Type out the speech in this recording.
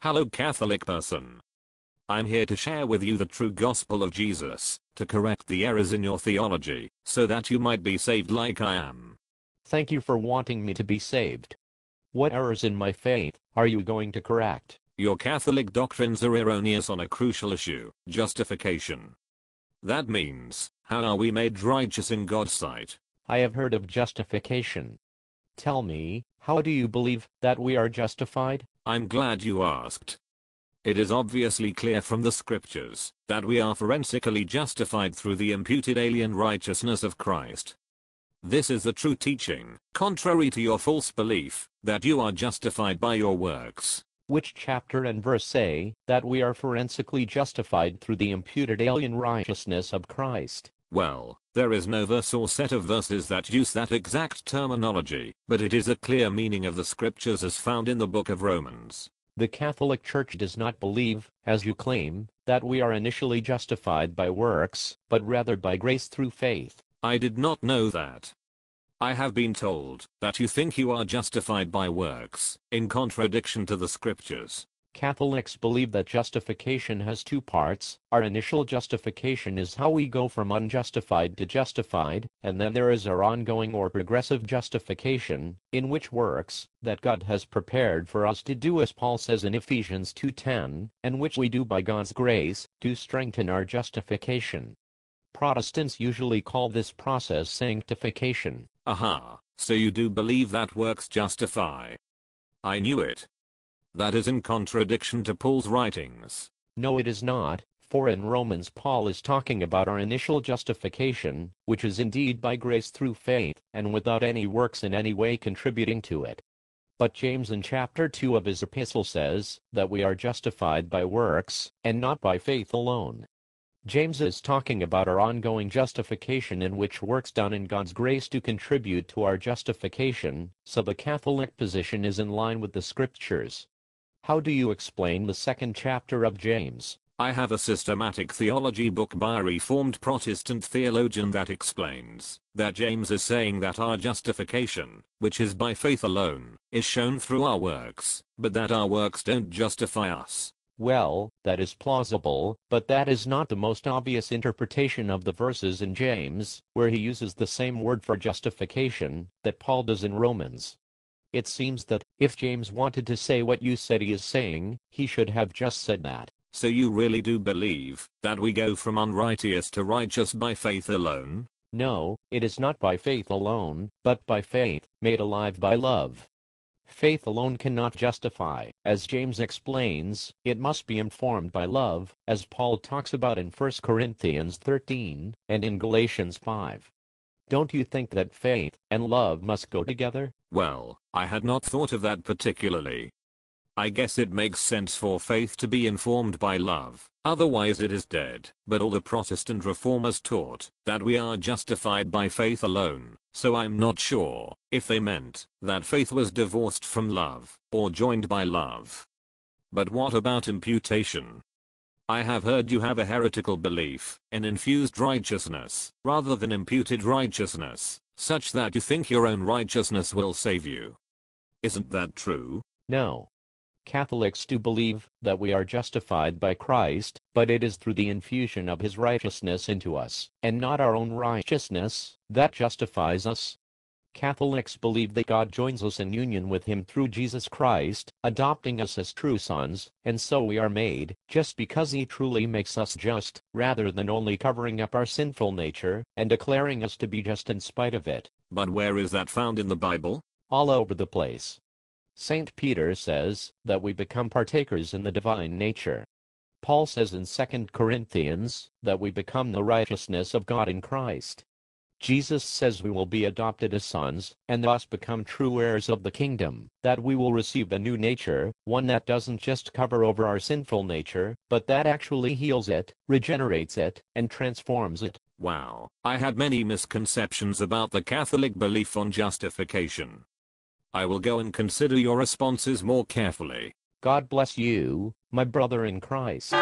Hello Catholic person. I'm here to share with you the true gospel of Jesus, to correct the errors in your theology, so that you might be saved like I am. Thank you for wanting me to be saved. What errors in my faith are you going to correct? Your Catholic doctrines are erroneous on a crucial issue, justification. That means, how are we made righteous in God's sight? I have heard of justification. Tell me, how do you believe that we are justified? I'm glad you asked. It is obviously clear from the scriptures that we are forensically justified through the imputed alien righteousness of Christ. This is the true teaching, contrary to your false belief that you are justified by your works. Which chapter and verse say that we are forensically justified through the imputed alien righteousness of Christ? Well, there is no verse or set of verses that use that exact terminology, but it is a clear meaning of the scriptures as found in the book of Romans. The Catholic Church does not believe, as you claim, that we are initially justified by works, but rather by grace through faith. I did not know that. I have been told that you think you are justified by works, in contradiction to the scriptures. Catholics believe that justification has two parts. Our initial justification is how we go from unjustified to justified, and then there is our ongoing or progressive justification, in which works that God has prepared for us to do, as Paul says in Ephesians 2:10, and which we do by God's grace to strengthen our justification. Protestants usually call this process sanctification. Aha, so you do believe that works justify. I knew it. That is in contradiction to Paul's writings. No, it is not, for in Romans Paul is talking about our initial justification, which is indeed by grace through faith, and without any works in any way contributing to it. But James in chapter 2 of his epistle says that we are justified by works, and not by faith alone. James is talking about our ongoing justification, in which works done in God's grace to contribute to our justification, so the Catholic position is in line with the scriptures. How do you explain the second chapter of James? I have a systematic theology book by a Reformed Protestant theologian that explains that James is saying that our justification, which is by faith alone, is shown through our works, but that our works don't justify us. Well, that is plausible, but that is not the most obvious interpretation of the verses in James, where he uses the same word for justification that Paul does in Romans. It seems that, if James wanted to say what you said he is saying, he should have just said that. So you really do believe that we go from unrighteous to righteous by faith alone? No, it is not by faith alone, but by faith, made alive by love. Faith alone cannot justify. As James explains, it must be informed by love, as Paul talks about in 1 Corinthians 13, and in Galatians 5. Don't you think that faith and love must go together? Well, I had not thought of that particularly. I guess it makes sense for faith to be informed by love, otherwise it is dead. But all the Protestant reformers taught that we are justified by faith alone, so I'm not sure if they meant that faith was divorced from love, or joined by love. But what about imputation? I have heard you have a heretical belief in infused righteousness, rather than imputed righteousness, such that you think your own righteousness will save you. Isn't that true? No. Catholics do believe that we are justified by Christ, but it is through the infusion of his righteousness into us, and not our own righteousness, that justifies us. Catholics believe that God joins us in union with him through Jesus Christ, adopting us as true sons, and so we are made, just because he truly makes us just, rather than only covering up our sinful nature, and declaring us to be just in spite of it. But where is that found in the Bible? All over the place. St. Peter says that we become partakers in the divine nature. Paul says in 2 Corinthians that we become the righteousness of God in Christ. Jesus says we will be adopted as sons, and thus become true heirs of the kingdom, that we will receive a new nature, one that doesn't just cover over our sinful nature, but that actually heals it, regenerates it, and transforms it. Wow, I had many misconceptions about the Catholic belief on justification. I will go and consider your responses more carefully. God bless you, my brother in Christ.